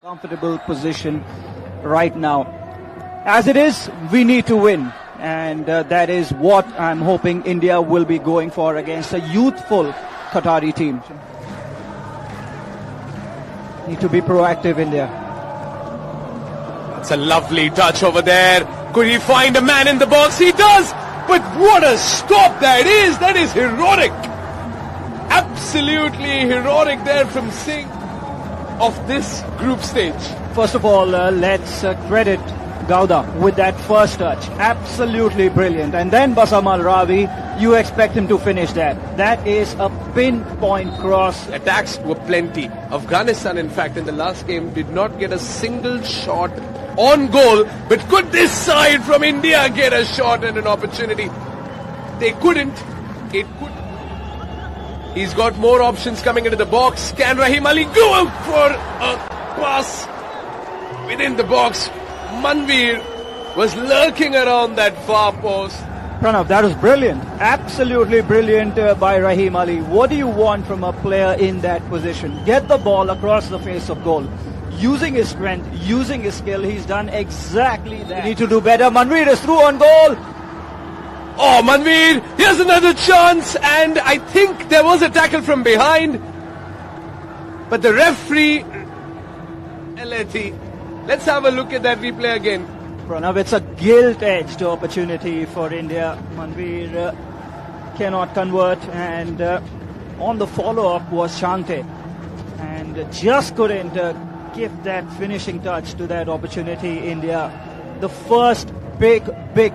Comfortable position right now. As it is, we need to win. And that is what I'm hoping India will be going for against a youthful Qatari team. Need to be proactive, India. That's a lovely touch over there. Could he find a man in the box? He does! But what a stop that is! That is heroic! Absolutely heroic there from Singh of this group stage. First of all, let's credit Gauda with that first touch. Absolutely brilliant. And then Basamal Ravi, you expect him to finish that. That is a pinpoint cross. Attacks were plenty. Afghanistan, in fact, in the last game did not get a single shot on goal. But could this side from India get a shot and an opportunity? They couldn't. It could. He's got more options coming into the box. Can Rahim Ali go out for a pass within the box? Manveer was lurking around that far post. Pranav, that was brilliant. Absolutely brilliant by Rahim Ali. What do you want from a player in that position? Get the ball across the face of goal. Using his strength, using his skill, he's done exactly that. We need to do better. Manveer is through on goal. Oh, Manveer, here's another chance, and I think there was a tackle from behind. But the referee, let's have a look at that replay again. Pranav, it's a gilt-edged opportunity for India. Manveer cannot convert, and on the follow-up was Shante. And just couldn't give that finishing touch to that opportunity, India. The first big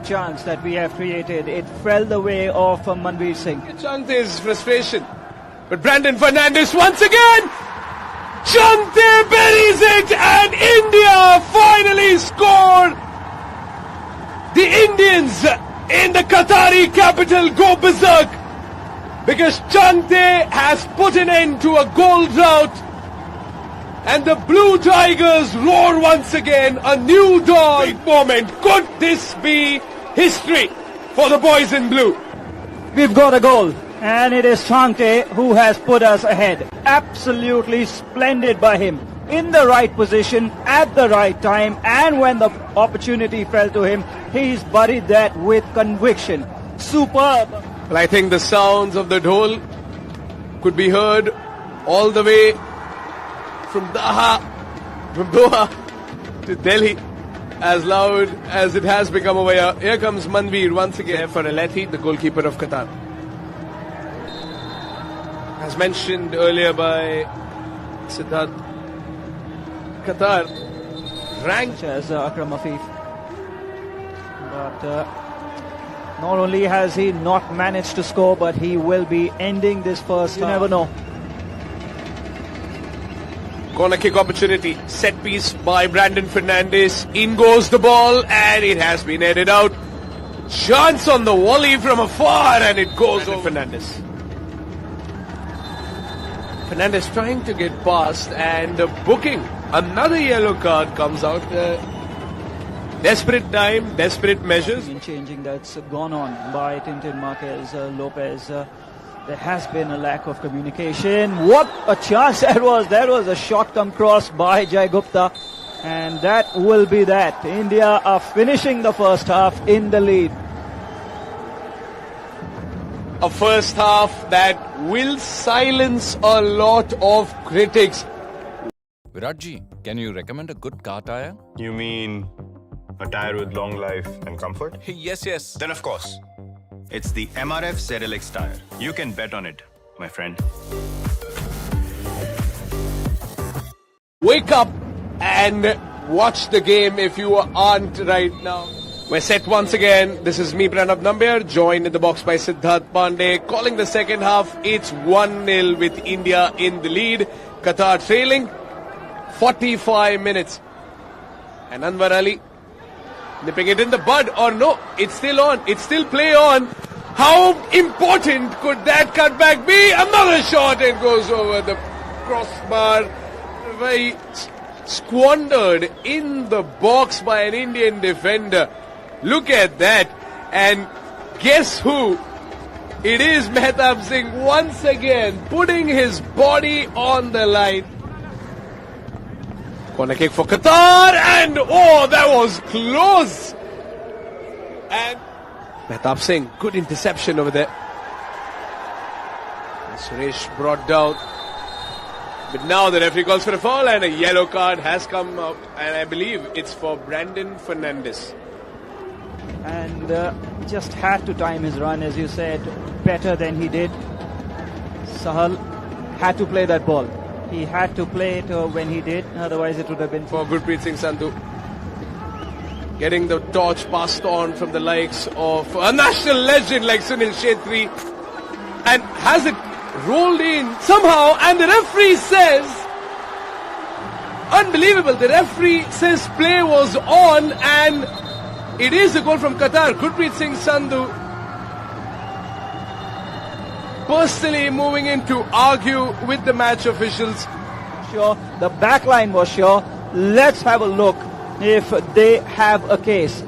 chance that we have created, it fell the way of Manveer Singh. Chante's frustration. But Brandon Fernandes once again! Chante buries it and India finally scored! The Indians in the Qatari capital go berserk because Chante has put an end to a goal drought. And the Blue Tigers roar once again, a new dawn. Big moment. Could this be history for the boys in blue? We've got a goal, and it is Chante who has put us ahead. Absolutely splendid by him. In the right position, at the right time, and when the opportunity fell to him, he's buried that with conviction. Superb. Well, I think the sounds of the dhol could be heard all the way from Doha to Delhi, as loud as it has become over here. Here comes Manveer once again for Alethi, the goalkeeper of Qatar. As mentioned earlier by Siddharth, Qatar ranked as Akram Afif. But not only has he not managed to score, but he will be ending this first. You never know. Corner kick opportunity. Set piece by Brandon Fernandes. In goes the ball and it has been headed out. Chance on the volley from afar and it goes over Fernandes. Fernandes trying to get past and booking. Another yellow card comes out. Desperate time, desperate measures. Changing that's gone on by Tintin Marquez Lopez. There has been a lack of communication. What a chance that was. That was a shot come cross by Jai Gupta. And that will be that. India are finishing the first half in the lead. A first half that will silence a lot of critics. Viratji, can you recommend a good car tire? You mean a tire with long life and comfort? Yes. Then of course. It's the MRF ZLX tire. You can bet on it, my friend. Wake up and watch the game if you aren't right now. We're set once again. This is me, Pranav Nambiar, joined in the box by Siddharth Pandey. Calling the second half, it's 1-0 with India in the lead. Qatar trailing 45 minutes. And Anwar Ali nipping it in the bud, or no, it's still on. It's still play on. How important could that cutback be? Another shot, it goes over the crossbar. Very squandered in the box by an Indian defender. Look at that. And guess who? It is Mehtab Singh once again putting his body on the line. Corner kick for Qatar, and oh, that was close. And Mehtab Singh, good interception over there. Suresh brought down. But now the referee calls for a foul, and a yellow card has come out, and I believe it's for Brandon Fernandes. And just had to time his run, as you said, better than he did. Sahal had to play that ball. He had to play it when he did, otherwise it would have been For Gurpreet Singh Sandhu. Getting the torch passed on from the likes of a national legend like Sunil Shetty. And has it rolled in somehow, and the referee says, unbelievable, the referee says play was on, and it is a goal from Qatar. Gurpreet Singh Sandhu personally moving in to argue with the match officials. sure. The back line was sure. Let's have a look if they have a case.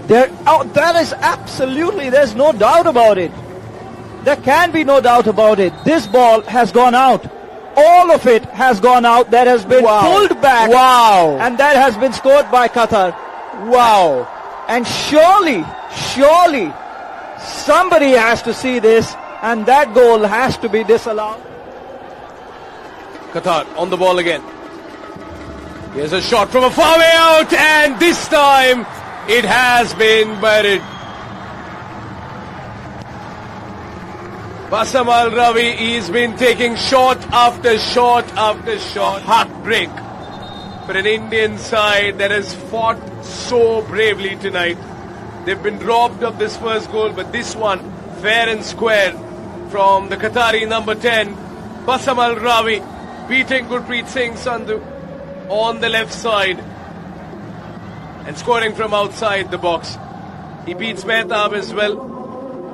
That is absolutely, there's no doubt about it. There can be no doubt about it. This ball has gone out. All of it has gone out. That has been pulled back. Wow. And that has been scored by Qatar. Wow. And surely, somebody has to see this, and that goal has to be disallowed. Qatar on the ball again. Here's a shot from a far way out, and this time it has been buried. Bassam Al Rawi, he's been taking shot after shot after shot. Heartbreak for an Indian side that has fought so bravely tonight. They've been robbed of this first goal, but this one, fair and square, from the Qatari number 10, Bassam Al Rawi, beating Gurpreet Singh Sandhu on the left side and scoring from outside the box. He beats Mehtab as well.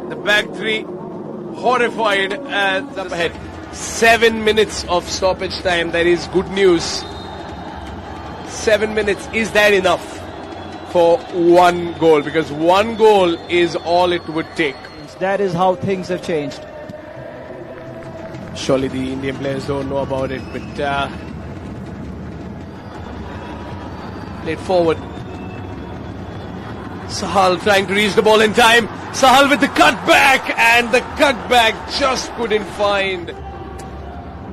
The back three horrified at up ahead. 7 minutes of stoppage time. That is good news. 7 minutes. Is that enough for one goal? Because one goal is all it would take. That is how things have changed. Surely the Indian players don't know about it, but played forward. Sahal trying to reach the ball in time. Sahal with the cutback, and the cutback just couldn't find.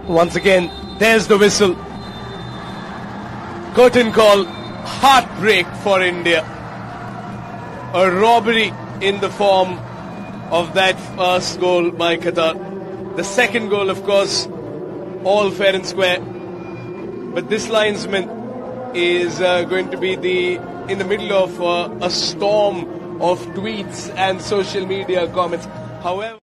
Once again, there's the whistle. Curtain call. Heartbreak for India. A robbery in the form of that first goal by Qatar. The second goal, of course, all fair and square. But this linesman is going to be in the middle of a storm of tweets and social media comments. However,